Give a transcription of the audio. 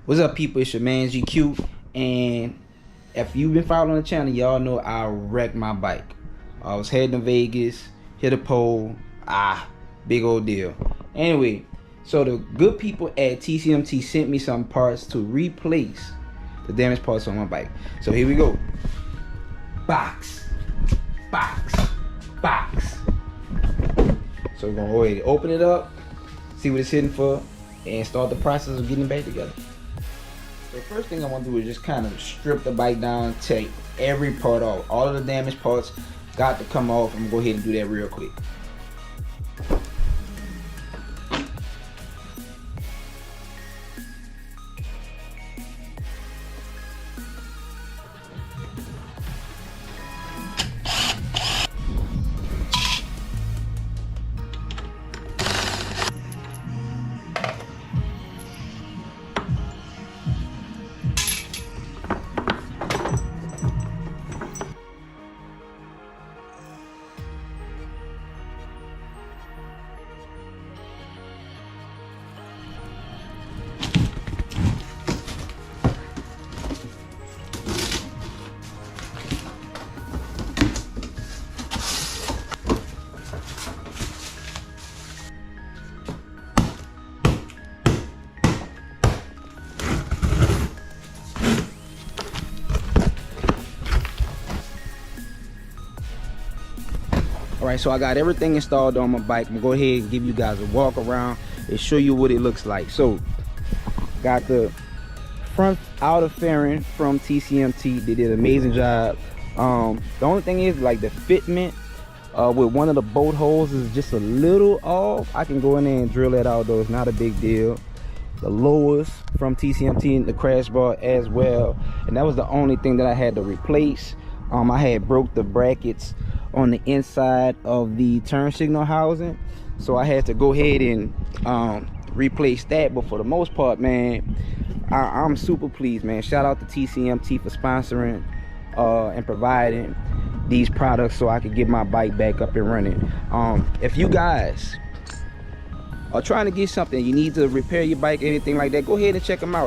What's up, people? It's your man GQ, and if you've been following the channel, y'all know I wrecked my bike. I was heading to Vegas, hit a pole, big old deal. Anyway, so the good people at TCMT sent me some parts to replace the damaged parts on my bike. So here we go. Box. So we're gonna go ahead and open it up, see what it's hitting for, and start the process of getting it back together. The first thing I want to do is just kind of strip the bike down, take every part off. All of the damaged parts got to come off. I'm gonna go ahead and do that real quick. Alright, so I got everything installed on my bike. I'm gonna go ahead and give you guys a walk around and show you what it looks like. So, got the front outer fairing from TCMT. They did an amazing job. The only thing is, like, the fitment with one of the bolt holes is just a little off. I can go in there and drill that out though. It's not a big deal. The lowers from TCMT and the crash bar as well, and that was the only thing that I had to replace. I had broke the brackets on the inside of the turn signal housing, so I had to go ahead and replace that. But for the most part, man, I'm super pleased, man. Shout out to TCMT for sponsoring and providing these products so I could get my bike back up and running. If you guys are trying to get something, you need to repair your bike, anything like that, go ahead and check them out.